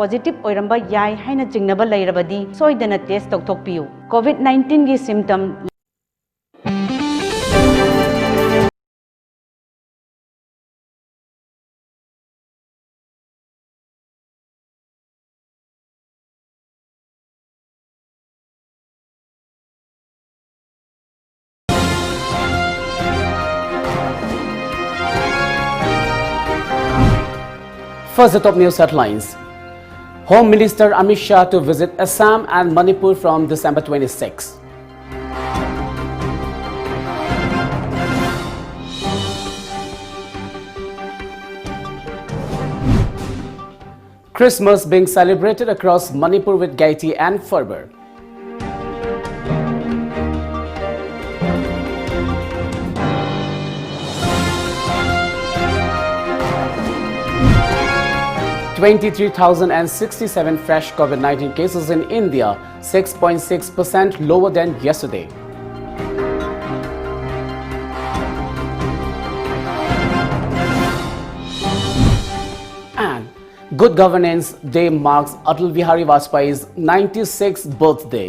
positive oiramba yai haina jingnaba lairabadi soidana test tokthokpiu. COVID-19 gi symptom First, the top news headlines. Home Minister Amit Shah to visit Assam and Manipur from December 26. Christmas being celebrated across Manipur with gaiety and fervor. (23,067) fresh COVID-19 cases in India, 6.6% lower than yesterday. And Good Governance Day marks Atal Bihari Vajpayee's 96th birthday.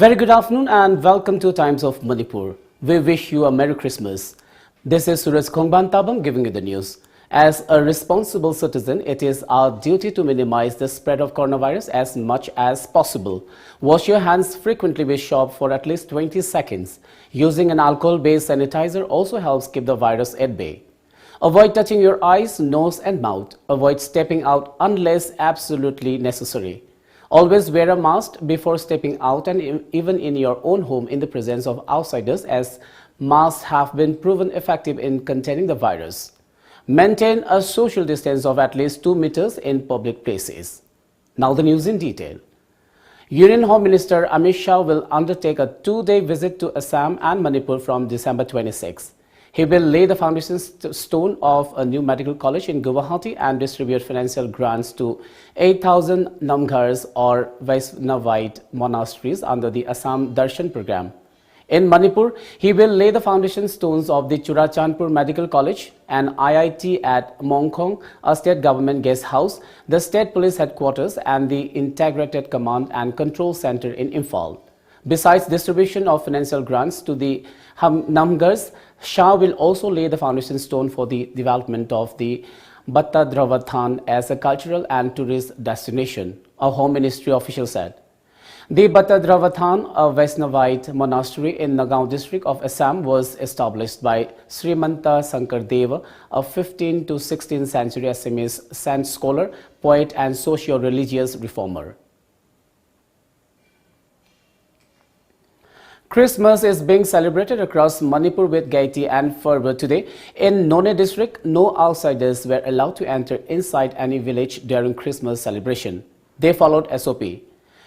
Very good afternoon and welcome to Times of Manipur. We wish you a Merry Christmas. This is SURAJ giving you the news. As a responsible citizen, it is our duty to minimize the spread of coronavirus as much as possible. Wash your hands frequently with soap for at least 20 seconds. Using an alcohol-based sanitizer also helps keep the virus at bay. Avoid touching your eyes, nose and mouth. Avoid stepping out unless absolutely necessary. Always wear a mask before stepping out and even in your own home in the presence of outsiders, as masks have been proven effective in containing the virus. Maintain a social distance of at least 2 meters in public places. Now the news in detail. Union Home Minister Amit Shah will undertake a 2-day visit to Assam and Manipur from December 26. He will lay the foundation stone of a new medical college in Guwahati and distribute financial grants to 8,000 Namghars or Vaishnavite monasteries under the Assam Darshan program. In Manipur, he will lay the foundation stones of the Churachandpur Medical College, an IIT at Mongkhong, a state government guest house, the state police headquarters and the Integrated Command and Control Center in Imphal. Besides distribution of financial grants to the Namghars, Shah will also lay the foundation stone for the development of the Battadravathan as a cultural and tourist destination, a Home Ministry official said. The Battadravathan, a Vaishnavite monastery in Nagaon district of Assam, was established by Srimanta Sankardeva, a 15th to 16th century Assamese saint scholar, poet and socio-religious reformer. Christmas is being celebrated across Manipur with gaiety and fervor today. In None district, no outsiders were allowed to enter inside any village during Christmas celebration. They followed SOP.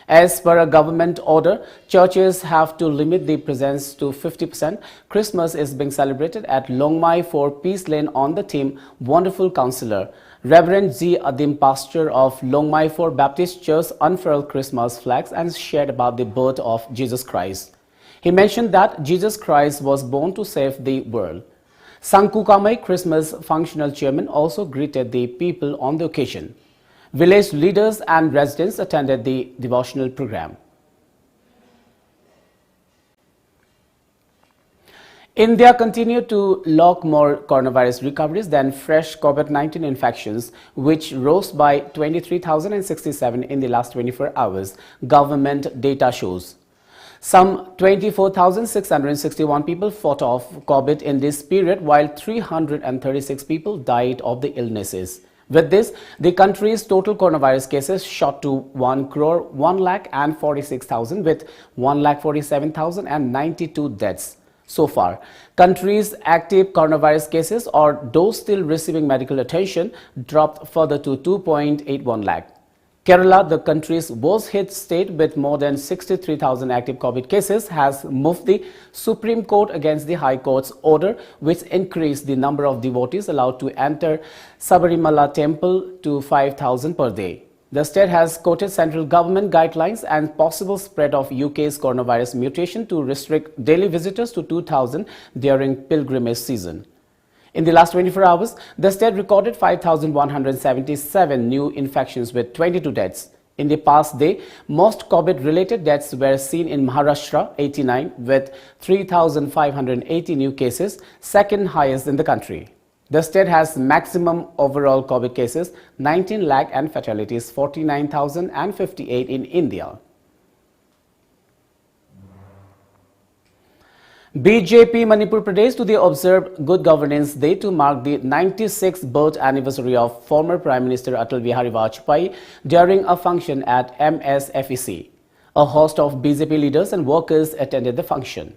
As per a government order, churches have to limit the presence to 50%. Christmas is being celebrated at Longmai for Peace Lane on the theme Wonderful Counselor. Reverend G. Adim, pastor of Longmai for Baptist Church, unfurled Christmas flags and shared about the birth of Jesus Christ. He mentioned that Jesus Christ was born to save the world. Sangkukamai Christmas functional chairman also greeted the people on the occasion. Village leaders and residents attended the devotional program. India continued to log more coronavirus recoveries than fresh COVID-19 infections, which rose by 23,067 in the last 24 hours, government data shows. Some 24,661 people fought off COVID in this period, while 336 people died of the illnesses. With this, the country's total coronavirus cases shot to 1,146,000 with 1,47,092 deaths. So far, country's active coronavirus cases, or those still receiving medical attention, dropped further to 2.81 lakh. Kerala, the country's worst hit state with more than 63,000 active COVID cases, has moved the Supreme Court against the High Court's order, which increased the number of devotees allowed to enter Sabarimala temple to 5,000 per day. The state has quoted central government guidelines and possible spread of UK's coronavirus mutation to restrict daily visitors to 2,000 during pilgrimage season. In the last 24 hours, the state recorded 5,177 new infections with 22 deaths. In the past day, most COVID-related deaths were seen in Maharashtra, 89, with 3,580 new cases, second highest in the country. The state has maximum overall COVID cases, 19 lakh, and fatalities, 49,058 in India. BJP Manipur Pradesh today observed Good Governance Day to mark the 96th birth anniversary of former Prime Minister Atal Bihari Vajpayee during a function at MSFEC. A host of BJP leaders and workers attended the function.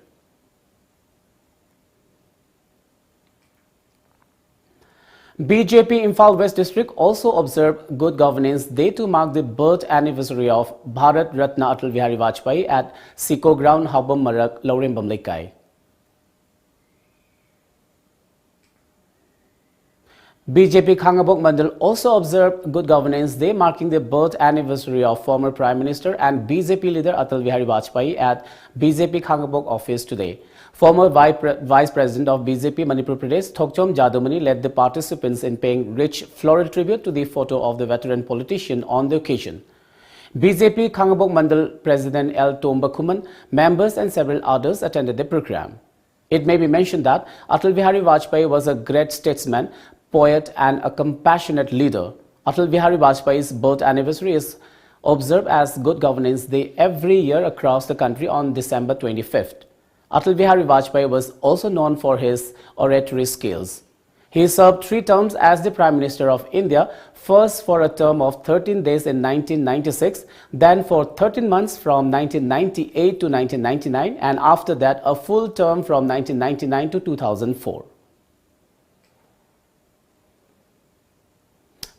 BJP Imphal West District also observed Good Governance Day to mark the birth anniversary of Bharat Ratna Atal Bihari Vajpayee at Siko Ground, Habam Marak, Laurembam Lekai. BJP Khangabok Mandal also observed Good Governance Day, marking the birth anniversary of former Prime Minister and BJP leader Atal Bihari Vajpayee at BJP Khangabok office today. Former Vice President of BJP Manipur Pradesh, Thokchom Jadamani, led the participants in paying rich floral tribute to the photo of the veteran politician on the occasion. BJP Khangabok Mandal President L. Tomba Kuman, members and several others attended the program. It may be mentioned that Atal Bihari Vajpayee was a great statesman, poet and a compassionate leader. Atal Bihari Vajpayee's birth anniversary is observed as Good Governance Day every year across the country on December 25th. Atal Bihari Vajpayee was also known for his oratory skills. He served 3 terms as the Prime Minister of India, first for a term of 13 days in 1996, then for 13 months from 1998 to 1999, and after that a full term from 1999 to 2004.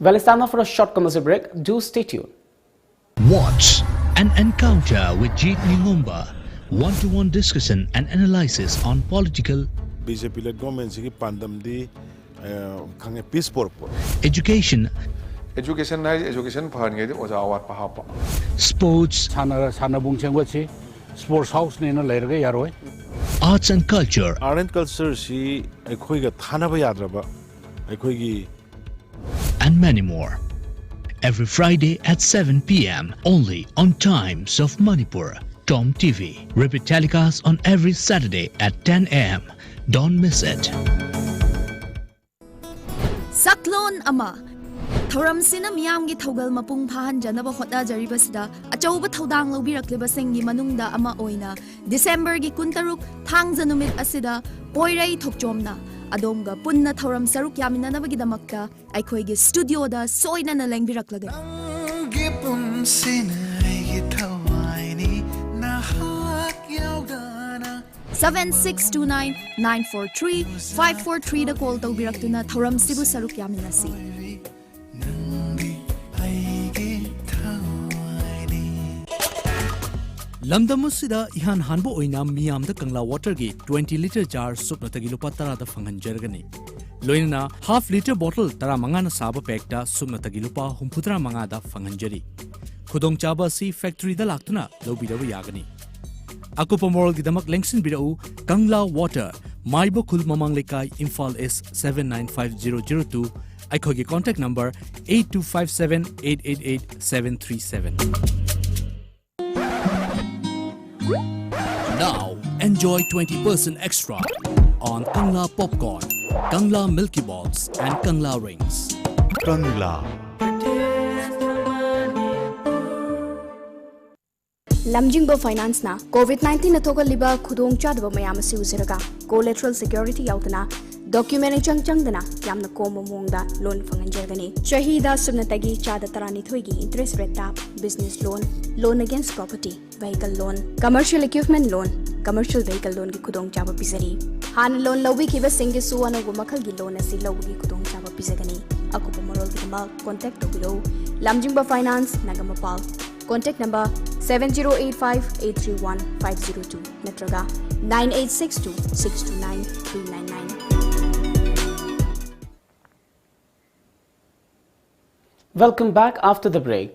Well, it's time now for a short commercial break. Do stay tuned. Watch an encounter with Jeet Ningomba. One-to-one discussion and analysis on political, BJP-led government sigi pandam di khange peace purpose. Education phane ngai de oja awat pa hapa. Sports, Sanabung chengwachi sports house ne no lairaga yaroi. arts and culture, Art and culture si akhoi ga thana ba yadraba akhoi gi and many more. Every Friday at 7 p.m. only on Times of Manipur. TOMTV. Repeat telecast on every Saturday at 10 a.m. Don't miss it. Saklon ama Thoram sina miyamgi thogal mapung phahan janaba hotna jaribasida achauba thodang lobirakleba sengi manungda ama oina December gi kuntaruk thang janumit asida poirai thokchomna Adomga punna thoram saruk yaminanabagi damakta aikhoigi studio da soina na lengbiraklaga 7629-943-543 da call tawbiraktuna thoram sibu saruk yaminasi. Lamdamusida ihan hanbo oina miyam da kangla water gi 20 liter jar supna tagi lupa tara da fanganjargani. Loina half liter bottle tara manga na saba pack da supna tagi lupa humputra manga da fanganjari. Khudong chaba si factory da laktuna lobirawa yagani. Ako pamorol gidamak lengsin birau Kangla Water Maibo Khul Mamang Lekai Imphal S 795002 Aikogi contact number 8257-888-737. Now enjoy 20% extra on Kangla Popcorn, Kangla Milky Balls and Kangla Rings. Kangla Lamjingbo Finance na COVID-19 na thogal liba khudong chadba mayam asi usiraga collateral security yautana document changdana yamna komo mongda loan fanganjagani shahida subnatagi chada tarani thoigi interest rate tap business loan against property vehicle loan commercial equipment loan commercial vehicle loan gi khudong chaba pisari han loan lobi kiba singi suwana gu makhal gi loan asi lobi khudong chaba pisagani akupa morol gi ma contact obiro Lamjingbo Finance Nagamapal. Contact number 7085-831-502 Natraga 9862-629-299. Welcome back after the break.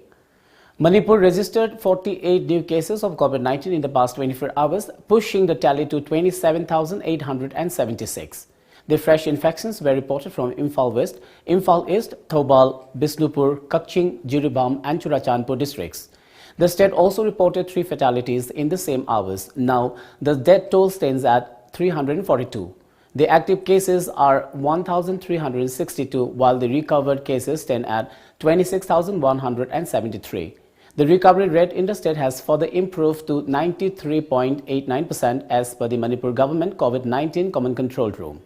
Manipur registered 48 new cases of COVID-19 in the past 24 hours, pushing the tally to 27,876. The fresh infections were reported from Imphal West, Imphal East, Thoubal, Bisnupur, Kaching, Jiribam and Churachandpur districts. The state also reported 3 fatalities in the same hours. Now, the death toll stands at 342. The active cases are 1,362, while the recovered cases stand at 26,173. The recovery rate in the state has further improved to 93.89% as per the Manipur government COVID-19 Command Control Room.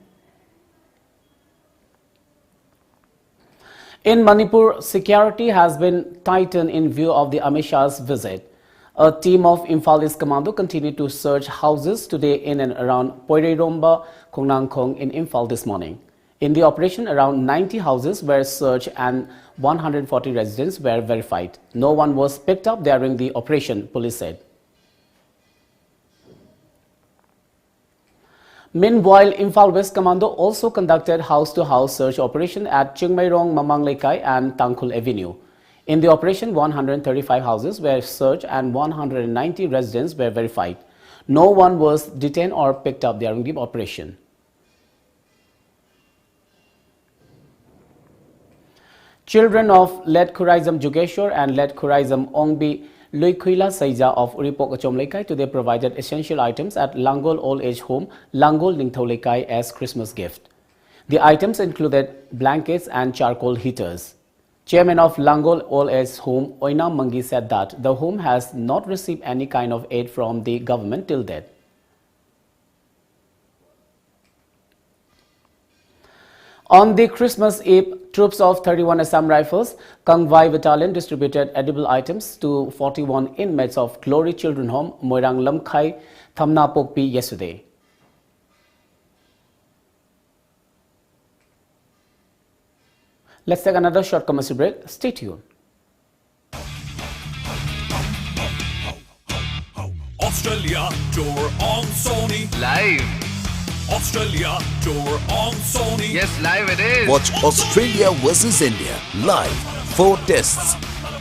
In Manipur, security has been tightened in view of the Amit Shah's visit. A team of Imphal East Commando continued to search houses today in and around Poireromba, Kongnangkong in Imphal this morning. In the operation, around 90 houses were searched and 140 residents were verified. No one was picked up during the operation, police said. Meanwhile, Imphal West Commando also conducted house-to-house search operation at Chingmairong, Mamanglekai and Tangkhul Avenue. In the operation, 135 houses were searched and 190 residents were verified. No one was detained or picked up during the operation. Children of Let Khurizam Jugeshwar and Let Khurizam Ongbi Luikuila Saija of Uripok Achomlekai today provided essential items at Langol Old Age Home, Langol Ningtholekai as Christmas gift. The items included blankets and charcoal heaters. Chairman of Langol Old Age Home, Oina Mangi, said that the home has not received any kind of aid from the government till date. On the Christmas Eve, troops of 31 Assam Rifles, Kangwai Battalion distributed edible items to 41 inmates of Glory Children Home, Moirang Lamkhai, Thamna Pokpi yesterday. Let's take another short commercial break. Stay tuned. Australia tour on Sony live. Australia tour on Sony. Yes, live it is. Watch Australia versus India live. 4 tests.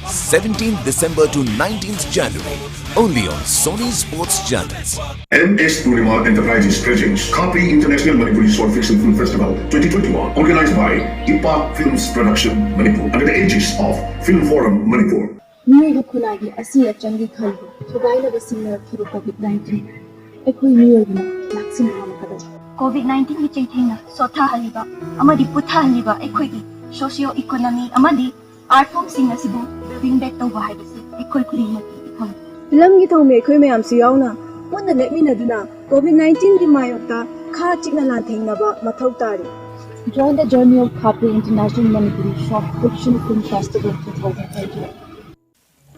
17th December to 19th January. Only on Sony Sports Channels. MS Purnima Enterprises presents Kapi International Manipuri Short Fiction Film Festival 2021, organized by IPA Films Production Manipur under the aegis of Film Forum Manipur. COVID-19 की चैथेना सोथा हलिबा अमदि पुथा हलिबा एखोइगी socio economy अमदि art form सिंग असिबु bring back तौबा हाइबसे एखोइ खुरिमकी इथम film की थौमे एखोइ मयाम सु यावना पुन्ना लेमिनदुना COVID-19 की मायोक्ता खा चिकना लाथेंगनबा मथौ तारी. Join the journey of Kapi International Manipuri Short Fiction Film Festival 2020.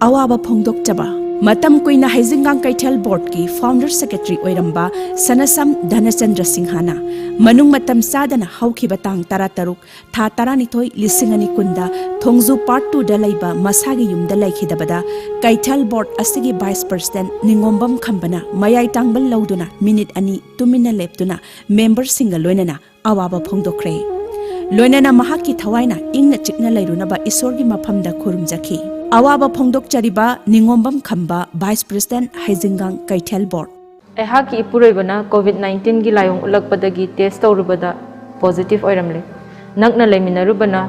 Awaba Pongdok Chaba Matam Kuina Haizingang Kaitel Board ki Founder Secretary Oiramba Sanasam Dhanachandra Singhana Manung Matam Sadana Hauki Batang Tarataruk Tha Taranitoi Lisingani Kunda Thongzu Part 2 Dalaiba Masagi Yum Dalai Hidabada Kaitel Board Asigi Vice President Ningombam Kambana Mayai Tangbal Lauduna Minute Ani 2 Minute Leptuna Member Single Loinana Awaba Pongdokre Loinana Mahaki Tawaina Ingna Chikna Lairunaba Isorgi Mapamda Kurumjaki Awaba Pongdok Chariba Ningombam Kamba Vice President Haizingang Kaitel Board. Ehaki Ipurebana COVID-19 gi layong ulakpadagi test tawrubada positive oiramle. Nakna leminarubana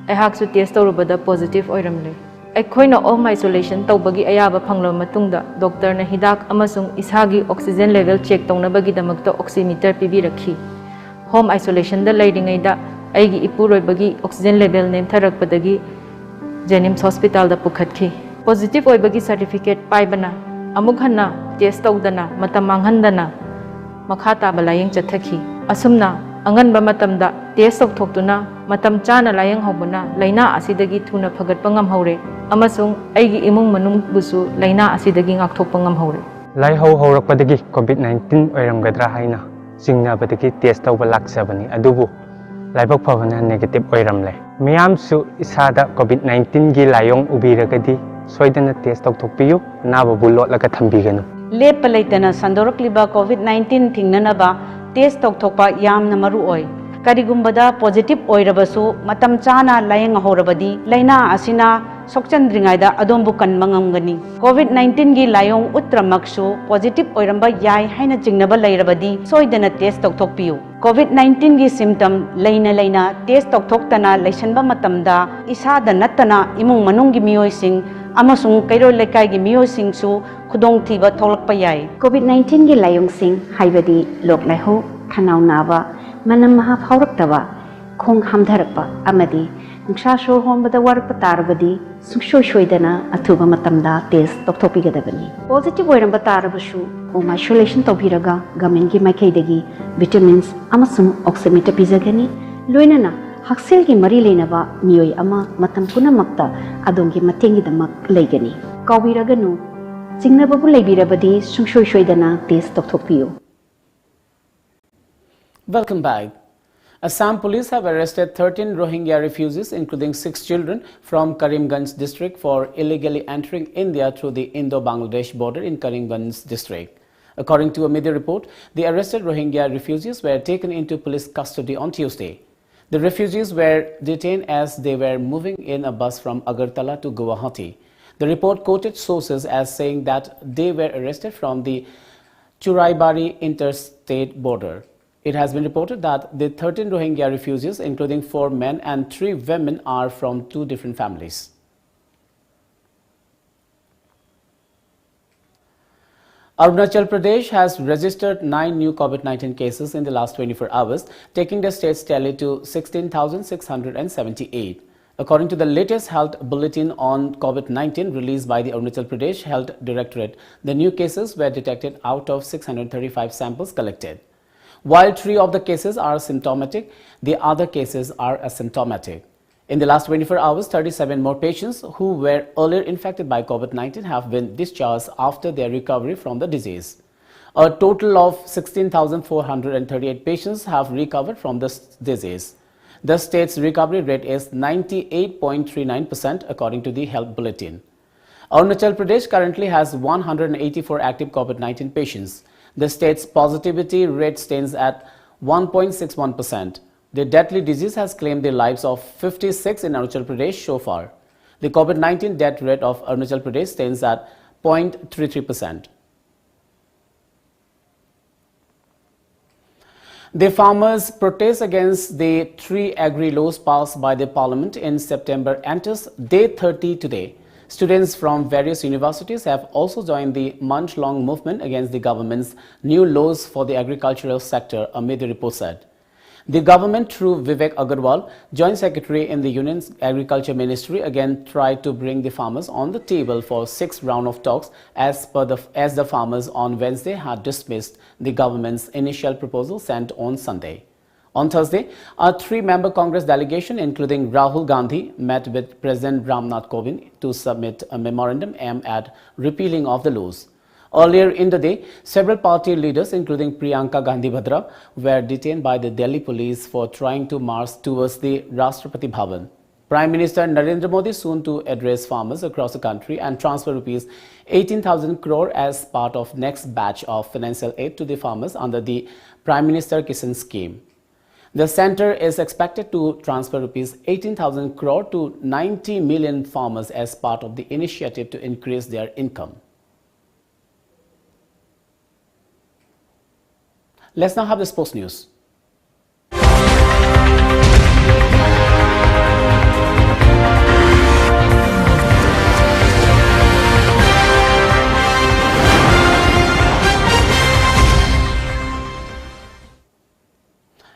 ehaksu test tawrubada positive oiramle. Ekhoina home isolation tawbagi ayaba phanglo matungda doctor na hidak amasung ishagi oxygen level check tawnabagi damakta oximeter pibirakhi. Home isolation da lairingaida aigi ipuroibagi oxygen level nemtharakpadagi Jenims Hospital da Pukhatki. Positive oibagi certificate paibana, amughanna, test tawdana, matamanghandana, makhata balayang chathaki. Asumna, angan ba matamda, test of toktuna, matam chana layang hobuna, laina asidagi tuna pagat pangam haure, amasung aigi imung manung busu, laina asidagi ngaktok pangam haure. Lai ho horak padagi COVID-19 oiram gadra haina, singna padagi test tawba laksabani, adubu. Laibak pavana negative oiramle. Miyam su isada COVID-19 gi layong ubiragadi soidana test tokpiyu naba bulot laga thambiganu. Lepa laitana sandorok liba COVID-19 thingnanaba test tokpa yamna maru oi. Karigumbada positive oirabasu matam chana layang horabadi laina asina sokchandringaida adombu kanmangamgani. COVID-19 gi layong utramaksu positive oiramba yai haina jingnaba lairabadi soidana test tokthokpiu. COVID-19 gi symptom laina test tokthokhtana laisanba matamda isada nattana imung manunggi miyoising amasung kairo lekai gi miyoisingsu khudong thiba tholakpa yai. COVID-19 gi layong sing haibadi lok laiho khanau naba manam maha phauraktawa khong hamdharakpa amadi nungsa shor hombada warakpa tarabadi sungshoy shoydana athuba matamda test tokthokpigadabani. Positive oiramba tarabashu home isolation tobhiraga government gi maikaidagi vitamins amasung oximeter pizagani loinana haksel gi mari leinaba miyoi ama matam punamakta adongi matengi damak leigani. Kawiraganu chingnababu leibirabadi sungshoy shoydana test tokthokpiu. Welcome back. Assam police have arrested 13 Rohingya refugees, including 6 children, from Karimganj district for illegally entering India through the Indo-Bangladesh border in Karimganj district. According to a media report, the arrested Rohingya refugees were taken into police custody on Tuesday. The refugees were detained as they were moving in a bus from Agartala to Guwahati. The report quoted sources as saying that they were arrested from the Churaibari interstate border. It has been reported that the 13 Rohingya refugees, including 4 men and 3 women, are from 2 different families. Arunachal Pradesh has registered 9 new COVID-19 cases in the last 24 hours, taking the state's tally to 16,678. According to the latest health bulletin on COVID-19 released by the Arunachal Pradesh Health Directorate, the new cases were detected out of 635 samples collected. While 3 of the cases are symptomatic, the other cases are asymptomatic. In the last 24 hours, 37 more patients who were earlier infected by COVID-19 have been discharged after their recovery from the disease. A total of 16,438 patients have recovered from this disease. The state's recovery rate is 98.39% according to the health bulletin. Arunachal Pradesh currently has 184 active COVID-19 patients. The state's positivity rate stands at 1.61%. The deadly disease has claimed the lives of 56 in Arunachal Pradesh so far. The COVID-19 death rate of Arunachal Pradesh stands at 0.33%. The farmers' protest against the 3 agri laws passed by the parliament in September enters day 30 today. Students from various universities have also joined the month-long movement against the government's new laws for the agricultural sector, a media report said. The government, through Vivek Agarwal, Joint Secretary in the Union's Agriculture Ministry, again tried to bring the farmers on the table for 6th round of talks as the farmers on Wednesday had dismissed the government's initial proposal sent on Sunday. On Thursday, a 3-member Congress delegation, including Rahul Gandhi, met with President Ramnath Kovind to submit a memorandum aimed at repealing of the laws. Earlier in the day, several party leaders, including Priyanka Gandhi Bhadra, were detained by the Delhi police for trying to march towards the Rashtrapati Bhavan. Prime Minister Narendra Modi soon to address farmers across the country and transfer rupees 18,000 crore as part of next batch of financial aid to the farmers under the Prime Minister Kisan scheme. The centre is expected to transfer rupees 18,000 crore to 90 million farmers as part of the initiative to increase their income. Let's now have the sports news.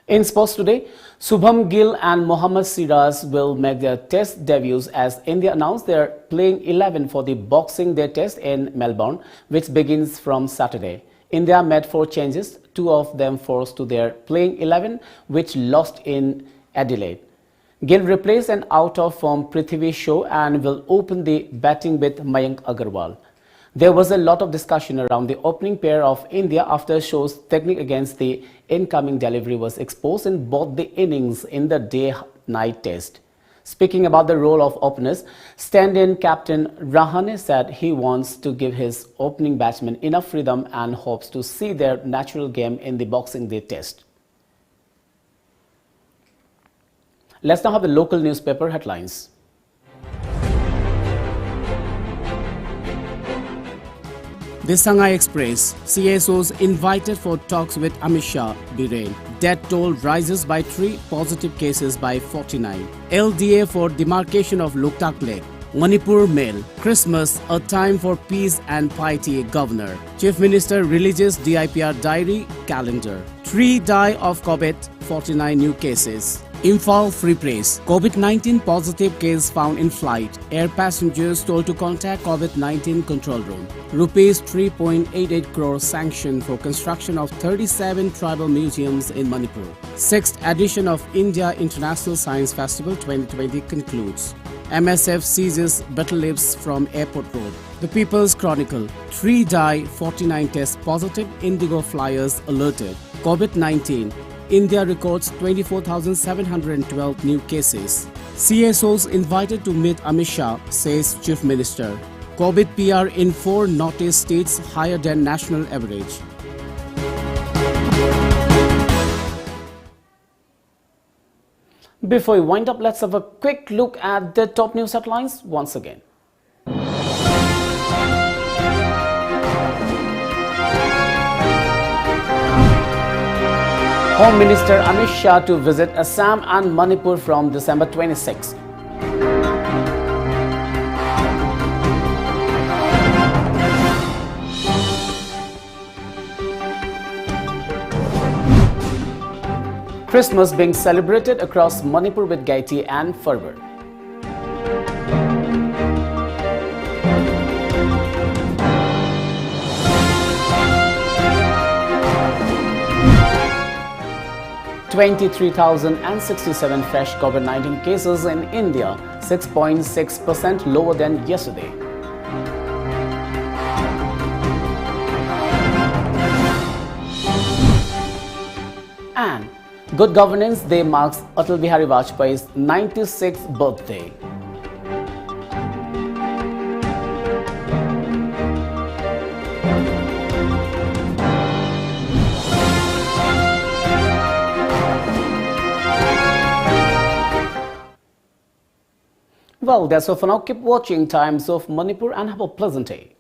In sports today, Shubham Gill and Mohammad Siraj will make their test debuts as India announced their playing 11 for the Boxing Day test in Melbourne, which begins from Saturday. India made 4 changes, 2 of them forced to their playing 11, which lost in Adelaide. Gill replaced an out-of-form Prithvi Shaw and will open the batting with Mayank Agarwal. There was a lot of discussion around the opening pair of India after Shaw's technique against the incoming delivery was exposed in both the innings in the day-night test. Speaking about the role of openers, stand-in captain Rahane said he wants to give his opening batsmen enough freedom and hopes to see their natural game in the Boxing Day test. Let's now have the local newspaper headlines. The Shanghai Express, CSOs invited for talks with Amit Shah, Bihari. Death toll rises by 3, positive cases by 49. LDA for demarcation of Loktak Lake. Manipur Mail, Christmas, a time for peace and piety, Governor. Chief Minister releases DIPR diary, calendar. 3 die of COVID, 49 new cases. Imphal Free Press, COVID-19 positive case found in flight. Air passengers told to contact COVID-19 control room. Rupees 3.88 crore sanctioned for construction of 37 tribal museums in Manipur. 6th edition of India International Science Festival 2020 concludes. MSF seizes battle lips from Airport Road. The People's Chronicle, 3 die, 49 test positive, Indigo flyers alerted. COVID-19, India records 24,712 new cases. CSOs invited to meet Amit Shah, says Chief Minister. COVID PR in 4 Northeast states higher than national average. Before we wind up, let's have a quick look at the top news headlines once again. Home Minister Amit Shah to visit Assam and Manipur from December 26. Christmas being celebrated across Manipur with gaiety and fervor. (23,067) fresh COVID-19 cases in India, 6.6% lower than yesterday. And Good Governance Day marks Atal Bihari Vajpayee's 96th birthday. Well, that's all for now. Keep watching Times of Manipur and have a pleasant day.